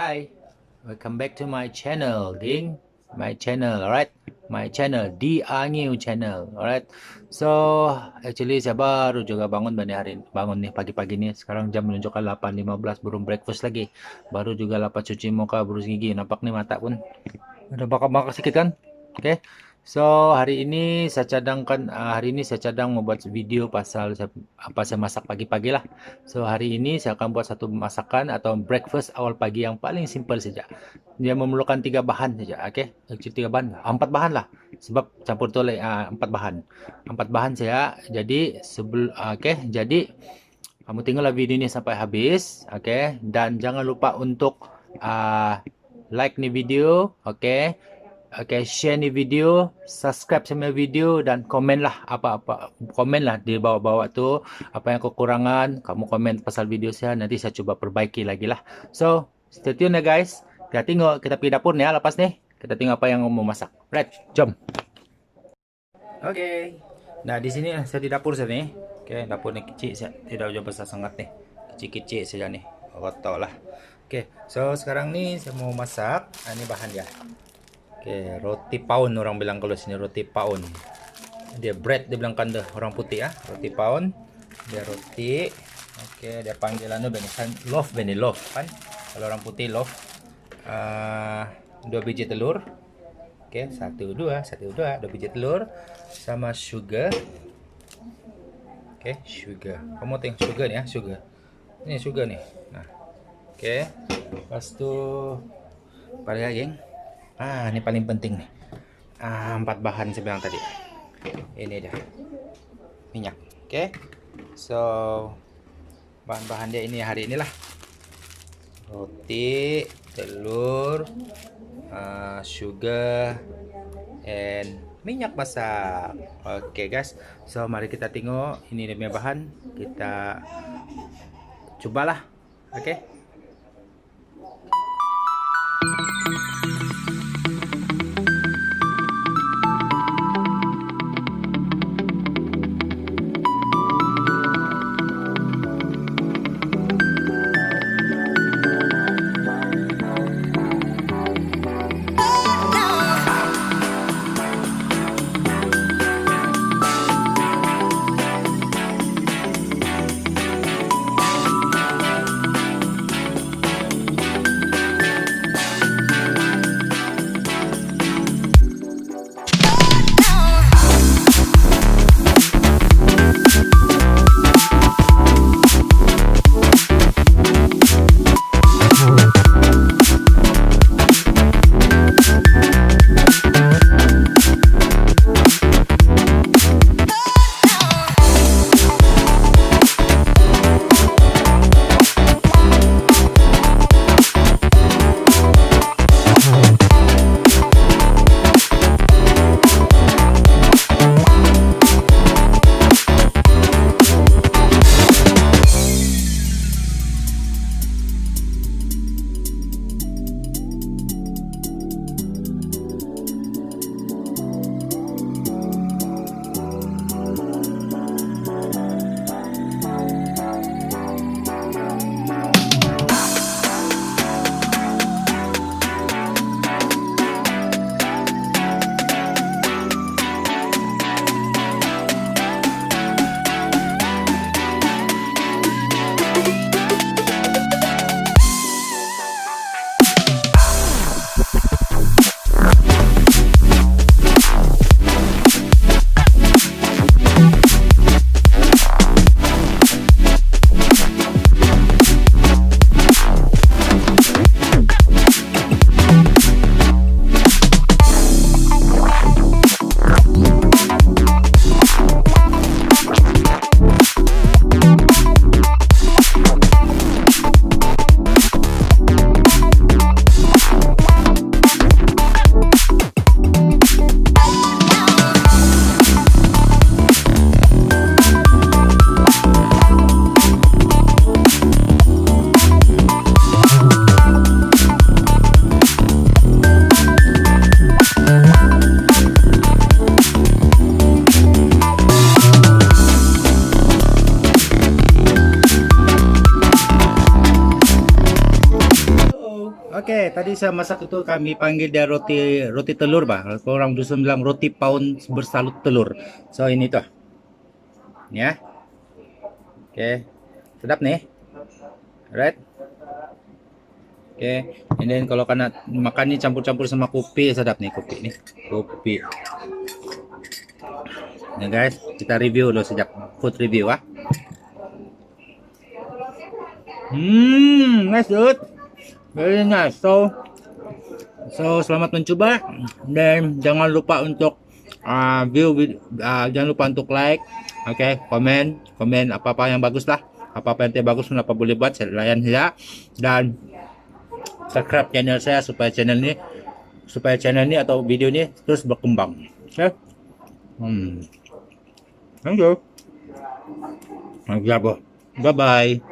Hi, welcome back to my channel, ding. My channel, alright? My channel, di Angin channel, alright? So, actually saya baru juga bangun bangun nih pagi-pagi nih. Sekarang jam menunjukkan 8.15, belum breakfast lagi. Baru juga lapat cuci muka, berus gigi. Nampak nih mata pun ada bakal-bakal sedikit kan? Oke. Okay? So, hari ini saya cadang membuat video pasal apa saya masak pagi-pagi lah. So, hari ini saya akan buat satu masakan atau breakfast awal pagi yang paling simple saja. Dia memerlukan 3 bahan saja, okey. Actually 3 bahan, 4 bahan lah. Sebab campur tu 4 bahan. 4 bahan saya. Jadi okey, jadi kamu tengoklah video ini sampai habis, okey. Dan jangan lupa untuk like ni video, okey. Okay, share ni video, subscribe sama video dan komen lah apa-apa. Komen lah di bawah-bawah tu apa yang kekurangan, kamu komen pasal video saya, nanti saya cuba perbaiki lagi lah. So, stay tune ya guys. Kita tengok, kita pergi dapur ni ya lepas ni. Kita tengok apa yang mau masak. Right, jom. Okay. Nah, di sini saya di dapur saya ni. Okay, dapur ni kecil saya. Tidak jauh besar sangat ni. Kecil-kecil saja ni. Kotor lah. Okay, so sekarang ni saya mau masak. Ini bahan dia. Okay, roti pound orang bilang kalau sini roti pound. Dia bread dia bilang kanda orang putih ah, roti pound. Dia roti. Okay, dia panggilan tu loaf loaf kan. Kalau orang putih loaf. 2 biji telur. Okay, 1 2 2 biji telur sama sugar. Okay, sugar. Kamu tengok sugar ni ah, sugar. Ini sugar ni. Nah. Okay. Lepas tu pada geng. Ini paling penting nih. 4 bahan saya bilang tadi. Ini dia. Minyak. Oke. So, bahan-bahan dia ini hari inilah. Roti, telur, sugar, and minyak masak. Oke, guys. So, mari kita tengok ini dia punya bahan. Kita cobalah. Oke. Oke, tadi saya masak itu kami panggil dia roti roti telur, bah. Orang dusun bilang roti pound bersalut telur. So ini tuh, ya. Oke, sedap nih, right? Oke, and then kalau kena makan ini campur-campur sama kopi, sedap nih kopi nih, kopi. Nah guys, kita review dulu sejak food review ah. Nice dude, very nice. So selamat mencoba dan jangan lupa untuk jangan lupa untuk like, oke, komen apa-apa yang bagus lah, apa-apa yang tidak bagus kenapa boleh buat saya layan ya, dan subscribe channel saya supaya channel ini atau video ini terus berkembang. Oke. Thank you. Bye bye.